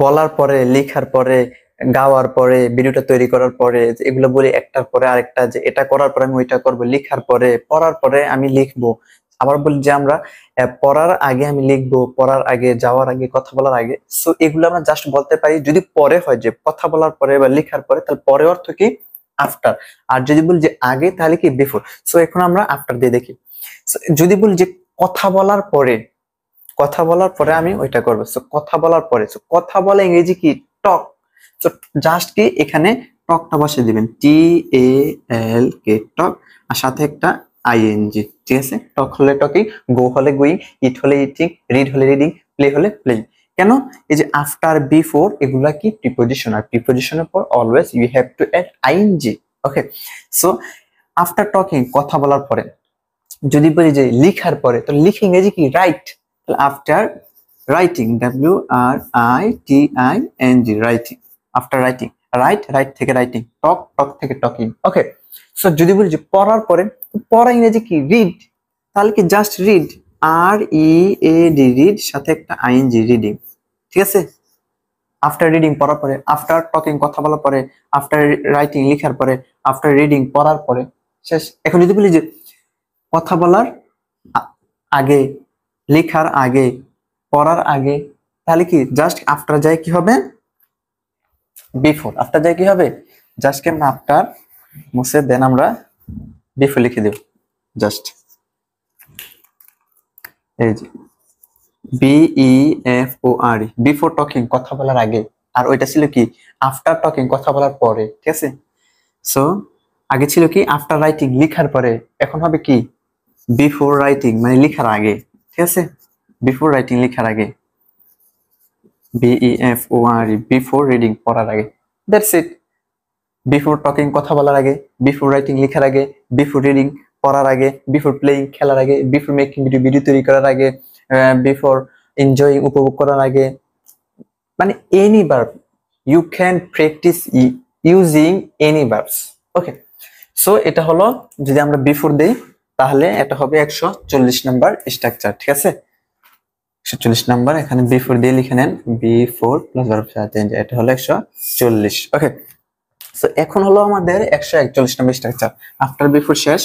বলার পরে, লেখার পরে, গাওয়ার পরে, ভিডিওটা তৈরি করার পরে, এগুলো বলি একটার পরে আরেকটা, যে এটা করার পরে আমি ওইটা করব, লেখার পরে, পড়ার পরে আমি লিখবো। আবার বলি যে আমরা পড়ার আগে আমি লিখবো, পড়ার আগে, যাওয়ার আগে, কথা বলার আগে। সো এগুলো আমরা জাস্ট বলতে পারি যদি পরে হয়, যে কথা বলার পরে বা লেখার পরে, তাহলে পরে অর্থ কি আফটার। আর যদি বলি যে আগে, তাহলে কি বিফোর। সো এখন আমরা আফটার দিয়ে দেখি। যদি বলি যে কথা বলার পরে, কথা বলার পরে আমি ওইটা করবো। সো কথা বলার পরে, সো কথা বলা ইংরেজি কি টক। সো জাস্ট কি এখানে টকটা বসে দিবেন, TALK, টক, আর সাথে একটা ING। ঠিক আছে, টক হলে টকিং, গো হলে গোয়িং, ইট হলে ইটিং, রিড হলে রিডিং, প্লে হলে প্লেইং। কেন? এই যে আফটার, বিফোর, এগুলা কি প্রিপোজিশন, আর প্রিপোজিশনের পর always you have to add ING। Okay, so after talking, কথা বলার পরে। যদি বলি যে লিখার পরে, তো লিখ ইংরেজি কি right. After writing, WRITING, writing, after writing. Right, right থেকে রাইটিং। টক, টক থেকে টকিং। ওকে, সো যদি বলি যে পড়ার পরে, পড়া ইংরেজি কি রিড, তাহলে কি জাস্ট রিড, READ, রিড, সাথে একটা ING, রিডিং। ঠিক আছে, আফটার রিডিং, পড়ার পরে, আফটার টকিং, কথা বলার পরে, আফটার রাইটিং, লেখার পরে, আফটার রিডিং, পড়ার পরে, শেষ। এখন যদি বলি যে কথা বলার আগে, লেখার আগে, পড়ার আগে, তাহলে কি জাস্ট আফটার যায় কি হবে বিফোর। আফটার যায় কি হবে জাস্ট কেমন আফটার মুছে দেন আমরা বিফোর লিখে দেব। জাস্ট এই যে BEFOR, বিফোর টকিং, কথা বলার আগে। আর ওইটা ছিল কি আফটার টকিং, কথা বলার পরে। ঠিক আছে, সো আগে ছিল কি আফটার রাইটিং, লেখার পরে। এখন হবে কি বিফোর রাইটিং, মানে লেখার আগে। ঠিক আছে, বিফোর রাইটিং, লেখার আগে, BEFOR, বিফোর রিডিং, পড়ার আগে। That's it. বিফোর টকিং, কথা বলার আগে, বিফোর রাইটিং, লেখার আগে, বিফোর রিডিং, পড়ার আগে, বিফোর প্লেইং, খেলার আগে, বিফোর মেকিং ভিডিও, ভিডিও তৈরি করার আগে, বিফোর এনজয়িং, উপভোগ করার আগে। মানে any verb, you can practice using any verbs. Okay, so এটা হলো, যদি আমরা বিফোর দেই তাহলে এটা হবে 140 নাম্বার স্ট্রাকচার। ঠিক আছে, 140 নাম্বার, এখানে বিফোর দিয়ে লিখে নেন, বিফোর প্লাস ভার্ব চেঞ্জ, এটা হলো 140। ওকে, সো এখন হলো আমাদের 141 নাম্বার স্ট্রাকচার। আফটার বিফোর শেষ,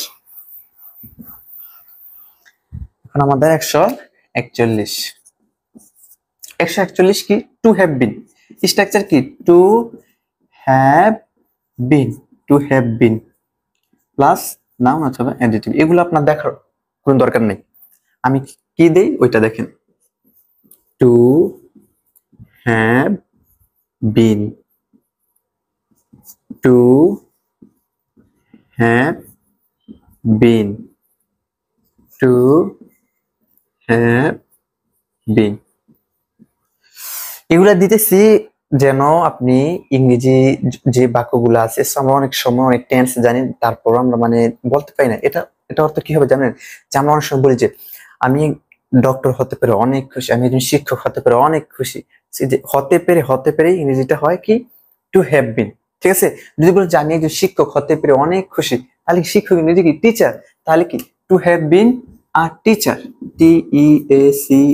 এখন আমাদের 141। 141 কি টু হ্যাভ বিন। স্ট্রাকচার কি to have bin, two have been plus noun অথবা অ্যাডজেক্টিভ। এগুলো আপনার দেখার কোনো দরকার নেই, আমি কি দেই ওইটা দেখেন। Two have bin, two have bin, two have বিন। এগুলা দিতেছি যেন আপনি ইংরেজি যে বাক্যগুলো আছে, আমরা অনেক সময় অনেক টেন্স জানি, তারপর আমরা মানে বলতে পারি না। এটা এটা অর্থ কি হবে জানেন? যে আমরা অনেক সময় বলি যে আমি ডক্টর হতে পেরে অনেক খুশি, আমি একজন শিক্ষক হতে পেরে অনেক খুশি। যে হতে পেরে ইংরেজিটা হয় কি টু হ্যাভ বিন। ঠিক আছে, যদি বলি যে আমি একজন শিক্ষক হতে পেরে অনেক খুশি, তাহলে শিক্ষক ইংরেজি কি টিচার, তাহলে কি টু হ্যাভ বিন আর টিচার, TEACHER,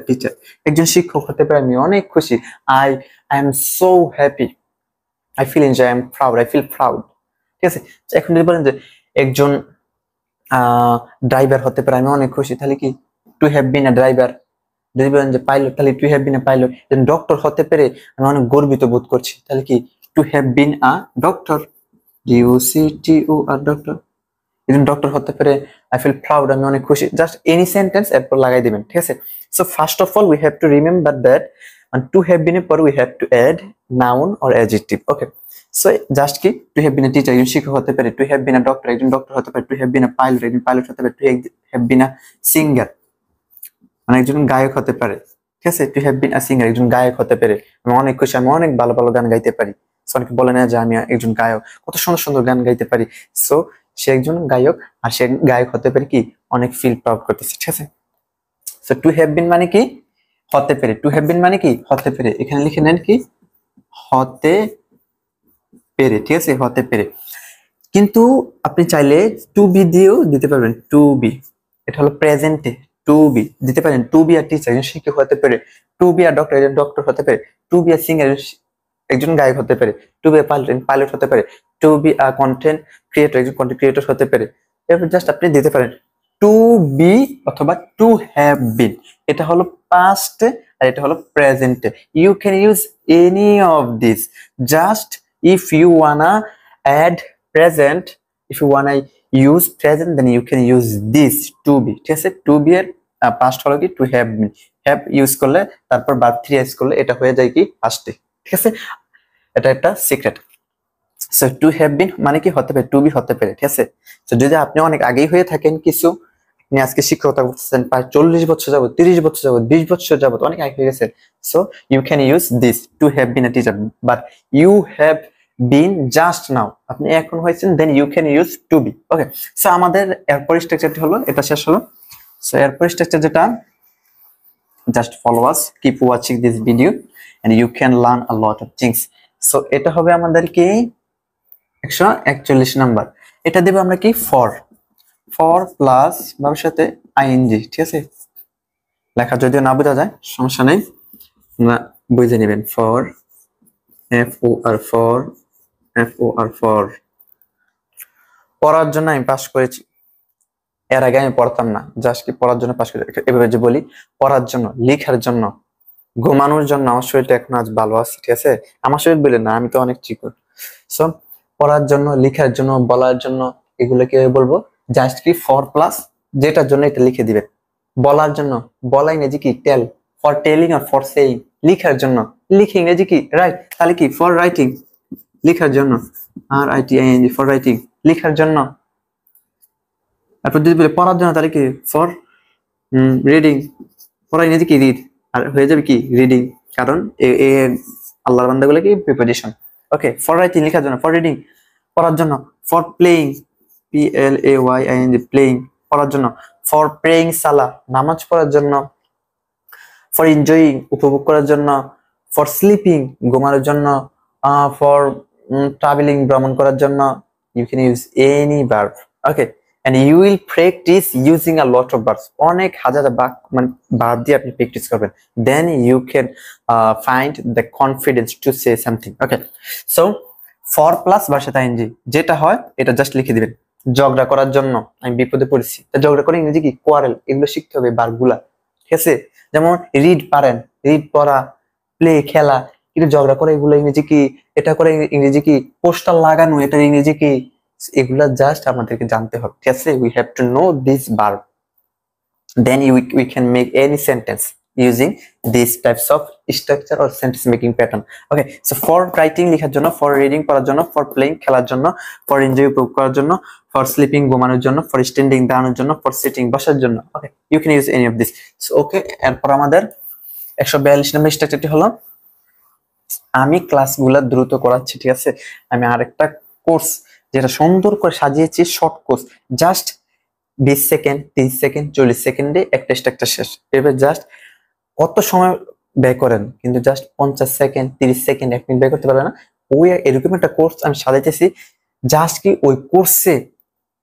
টিচার। একজন শিক্ষক হতে পেরে আমি অনেক খুশি, I am so happy, I feel enjoy, I am proud, I feel proud. ঠিক আছে, এখন যদি বলেন যে একজন ড্রাইভার হতে পারে আমি অনেক খুশি, তাহলে কি to have been a driver. যদি বলেন যে পাইলট, তাহলে two have been a pilot. Doctor হতে পেরে আমি অনেক গর্বিত বোধ করছি, তাহলে কি to have been a doctor, DOCTOR, doctor. একজন ডক্টর হতে পেরে আই ফিল প্রাউড, আমি অনেক খুশি। জাস্ট এনি সেন্টেন্স এরপর লাগাই দিবেন। ঠিক আছে, so first of all we have to remember that to have been এর পর we have to add noun or adjective. Okay, so just কি to have been a teacher, একজন শিক্ষক হতে পারে, to have been a doctor, একজন doctor হতে পারে, to have been a pilot, একজন পাইলট হতে পারে, to have been a singer, মানে একজন গায়ক হতে পারে। ঠিক আছে, to have been a singer, একজন গায়ক হতে পারে আমি অনেক খুশি, আমি অনেক ভালো ভালো গান গাইতে পারি। সো অনেকে বলে না যে আমি একজন গায়ক, কত সুন্দর সুন্দর গান গাইতে পারি। সো সে একজন গায়ক, আর সে গায়ক হতে পারে কি অনেক ফিল প্রাউড করতেছে। ঠিক আছে, সো টু হ্যাভ বিন মানে কি হতে পেরে, টু হ্যাভ বিন মানে কি হতে পেরে। এখানে লিখে নেন কি হতে পেরে। ঠিক আছে, হতে পেরে। কিন্তু আপনি চাইলে টু বি দিয়েও দিতে পারবেন, টু বি, এটা হলো প্রেজেন্টে টু বি দিতে পারেন, টু বি আর টিচার একজন শিক্ষক হতে পারে, টু বি আর ডক্টর একজন ডক্টর হতে পারে, টু বি আর সিঙ্গার একজন গায়ক হতে পারে, টু বি পাইলট হতে পারে, টু বি কন্টেন্ট ক্রিয়েটর একজন কন্টেন্ট ক্রিয়েটর হতে পারে। এরপর জাস্ট আপনি দিতে পারেন টু বি অথবা টু হ্যাভ বিন, এটা হলো পাস্ট আর এটা হলো প্রেজেন্টে। You can use any of this, just if you wanna add present, if you wanna use present then you can use this to be, ঠিক আছে। টু বি এর পাস্ট হলো কি to have been, have use করলে তারপর verb three use করলে এটা হয়ে যায় কি পাস্টে, ঠিক আছে। এটা একটা সিক্রেট। সো টু হ্যাভ বিন মানে কি হতে পারে, টু বি হতে পারে, ঠিক আছে। তো যদি আপনি অনেক আগেই হয়ে থাকেন কিছু, আপনি আজকে শিক্ষকতা করতেছেন প্রায় 40 বছর যাবত, 30 বছর যাবত, 20 বছর যাবত, অনেক আগে হয়ে গেছে, so you can use this to have been a teacher, but you have been just now, আপনি এখন হয়েছেন, then you can use to be. Okay, so আমাদের এরপর স্ট্রাকচারটি হলো, এটা শেষ হলো। সো এরপর স্ট্রাকচার যেটা, just follow us, keep watching this video and you can learn a lot of things. So এটা হবে আমাদের কি 141 নাম্বার। এটা দেব আমরা কি ফর, ফর প্লাস ভার্বের সাথে আইএনজি, ঠিক আছে। লেখা যদিও না বোঝা যায় সমস্যা নেই, তোমরা বুঝে নেবেন। For F O R for, F O R for, পড়ার জন্য আমি পাস করেছি, এর আগে আমি পড়তাম না, জাস্ট কি পড়ার জন্য পাস করেছি। এভাবে যে বলি পড়ার জন্য, লেখার জন্য, ঘুমানোর জন্য, আমার শরীরটা এখন আজ ভালো আছে, ঠিক আছে। আমার শরীর বলে না, আমি তো অনেক চিকন। সো পড়ার জন্য, লেখার জন্য, বলার জন্য, এগুলো কি বলবো, জাস্ট কি ফর প্লাস যেটার জন্য এটা লিখে দিবেন। বলার জন্য, বলা ইংরেজি কি টেল, ফর টেলিং আর ফর সেইং, লেখার জন্য, লিখে ইংরেজি কি রাইট, তাহলে কি ফর রাইটিং, লেখার জন্য, আর আইটি আইএনজি ফর রাইটিং, লেখার জন্য। তারপর যদি বলে পড়ার জন্য তাহলে কি ফর রিডিং, পড়া ইংরেজি কি রিড, আর হয়ে যাবে কি রিডিং, কারণ এ আল্লাহর বান্দাগুলো কি প্রিপোজিশন। ওকে, ফর রাইটিং লেখার জন্য, ফর রিডিং পড়ার জন্য, for playing P L A Y I N G playing পড়ার জন্য, ফর প্রেইং সালা নামাজ পড়ার জন্য, ফর এনজয়িং উপভোগ করার জন্য, ফর স্লিপিং ঘুমানোর জন্য, ফর ট্রাভেলিং ভ্রমণ করার জন্য। You can use any verb. Okay, and you will practice using a lot of verbs, অনেক হাজার মানে ভার্ব দিয়ে আপনি প্র্যাকটিস করবেন, then you can find the confidence to say something. Okay, so for plus ভার্সের আইএনজি যেটা হয় এটা জাস্ট লিখে দিবেন। ঝগড়া করার জন্য, আমি বিপদে পড়েছি, তা ঝগড়া করে ইংরেজি কি কোয়ারেল, এগুলো শিখতে হবে ভার্বগুলা, ঠিক আছে। যেমন রিড পারেন, রিড পড়া, প্লে খেলা, কিন্তু ঝগড়া করে এগুলো ইংরেজি কি, এটা করে ইংরেজি কি, পোস্টার লাগানো এটা ইংরেজি কি, এগুলা জাস্ট আমাদেরকে জানতে হবে, ঠিক আছে। we have to know this verb, then we can make any sentence using these types of structure or sentence making pattern. Okay, so for writing লেখার জন্য, for reading পড়ার জন্য, for playing খেলার জন্য, for enjoy উপভোগ করার জন্য, for sleeping ঘুমানোর জন্য, for standing দাঁড়ানোর জন্য, for sitting বসার জন্য। Okay, you can use any of this. So okay, এরপর আমাদের 142 নম্বর স্ট্রাকচারটি হলো, আমি ক্লাসগুলা দ্রুত করাচ্ছি, ঠিক আছে। আমি আরেকটা কোর্স যেটা সুন্দর করে সাজিয়েছি, short course, just 20 second, 30 second, 40 সেকেন্ডে একটা স্ট্রাকচার শেষ। এবার জাস্ট কত সময় ব্যয় করেন, কিন্তু জাস্ট 50 সেকেন্ড, 30 সেকেন্ড, 1 মিনিট ব্যয় করতে পারবে না। ওই এরকম একটা কোর্স আমি সাজাইতেছি, জাস্ট কি ওই কোর্সে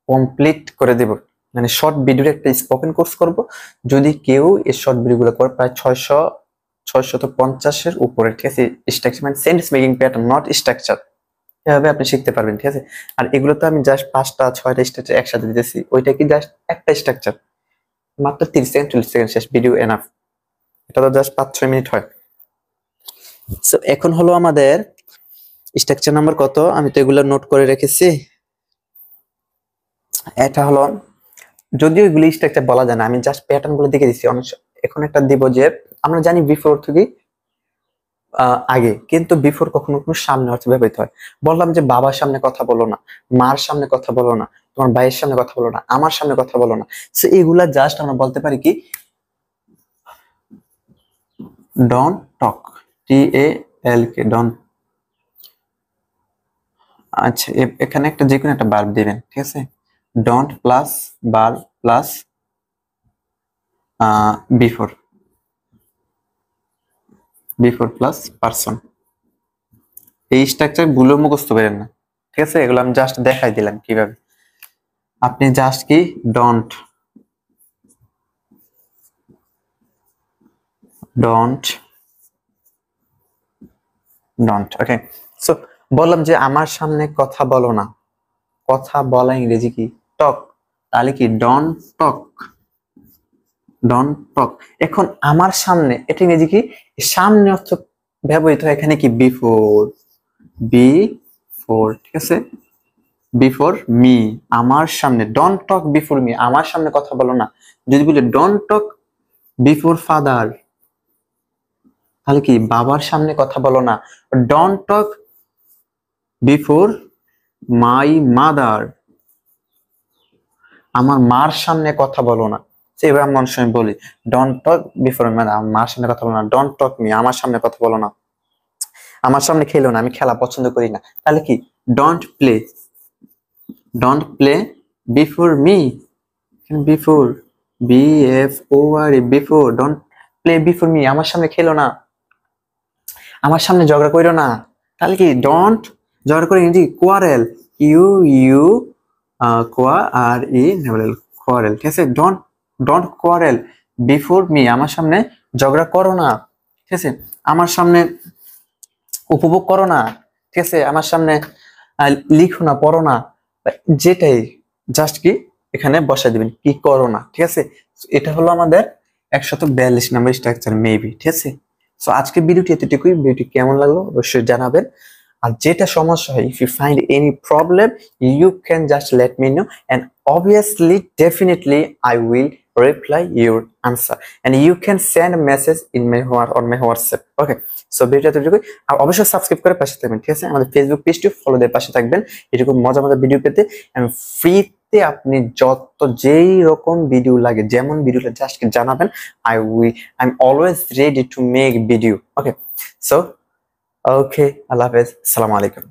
কমপ্লিট করে দেব, মানে শর্ট ভিডিওর একটা স্পোকেন কোর্স করব। যদি কেউ এই শর্ট ভিডিওগুলো করে প্রায় 650 এর উপরে, ঠিক আছে। স্ট্রাকচার মানে sentence making pattern, not structure, এভাবে আপনি শিখতে পারবেন, ঠিক আছে। আর এগুলো তো আমি জাস্ট 5টা 6টা স্ট্রাকচার একসাথে দিতেছি, ওইটা কি জাস্ট একটা স্ট্রাকচার, মাত্র 30 সেকেন্ড 40 সেকেন্ড শেষ, ভিডিও এনাফ। এটা তো জাস্ট 5-6 মিনিট হয়। সো এখন হলো আমাদের স্ট্রাকচার নাম্বার কত, আমি তো এগুলো নোট করে রেখেছি। এটা হলো, যদিও এগুলি স্ট্রাকচার বলা যায় না, আমি জাস্ট প্যাটার্ন গুলো দেখে দিচ্ছি। এখন একটা দিব যে আমরা জানি বিফোর থেকে আগে, কিন্তু বিফোর কখনো কখনো সামনে অর্থে ব্যবহৃত হয়। বললাম যে বাবার সামনে কথা বলো না, মার সামনে কথা বলো না, তোমার ভাইয়ের সামনে কথা বলো না, আমার সামনে কথা বলো না। সো এগুলা জাস্ট আমরা বলতে পারি কি ডোন্ট টক, TALK ডোন্ট। আচ্ছা, এখানে একটা যে কোনো একটা ভার্ব দিবেন, ঠিক আছে। Don't plus verb plus before, before plus person. এই স্ট্রাকচার গুলো মুখস্থ করেন না, ঠিক আছে। এগুলো আমি জাস্ট দেখাই দিলাম কিভাবে। আপনি জাস্ট কি ডোন্ট ডোন্ট ওকে। সো বললাম যে আমার সামনে কথা বলো না, কথা বলা ইংরেজি কি? টক। তাহলে কি ডোন্ট টক, এখন আমার সামনে এটা ইংরেজি কি? সামনে অর্থ ব্যবহৃত হয় এখানে কি? বিফোর, ঠিক আছে, বিফোর মি, আমার সামনে। ডোন্ট টক বিফোর মি, আমার সামনে কথা বলো না। যদি বলি ডোন্ট টক বিফোর ফাদার, তাহলে কি? বাবার সামনে কথা বলো না। Don't talk before my mother, আমার মার সামনে কথা বলো না। এবার আমি অনেক সময় বলি ডোন্ট টক বিফোর মাই, আমার মার সামনে কথা বলো না। ডোন্ট টক মি, আমার সামনে কথা বলো না। আমার সামনে খেলো না, আমি খেলা পছন্দ করি না। তাহলে কি? Don't play before me, before, before, don't play before me, আমার সামনে খেলো না, আমার সামনে ঝগড়া কইরো না। তাহলে কি? ডোন্ট, ঝগড়া করে ইংরেজি কোয়ারেল, ইউ কোয়া আর ই কোয়ারেল, ঠিক আছে। ডোন্ট কোয়ারেল বিফোর মি, আমার সামনে ঝগড়া করো না, ঠিক আছে। আমার সামনে উপভোগ করো না, ঠিক আছে। আমার সামনে লিখো না, পড়ো না, যেটাই জাস্ট কি এখানে বসাই দিবেন, কি করো না, ঠিক আছে। এটা হলো আমাদের 142 নম্বর স্ট্রাকচার মেবি, ঠিক আছে। সো আজকে ভিডিওটি এতটুকুই। ভিডিওটি কেমন লাগলো অবশ্যই জানাবেন। আর যেটা সমস্যা হয়, if you find any problem, you can just let me know, and obviously definitely I will reply your answer, and you can send a message in my on my WhatsApp. Okay, so ভিডিওটা এতটুকুই। আর অবশ্যই subscribe করে পাশে থাকবেন, ঠিক আছে। আমাদের Facebook পেজটি ফলো দিয়ে পাশে থাকবেন এরকম মজা মজা ভিডিও পেতে। এবং ফ্রিতে আপনি যেই রকম ভিডিও লাগে, যেমন ভিডিওটা জাস্ট জানাবেন, I'm always ready to make video. Okay, so okay, Allah Hafiz, Assalamu alaikum.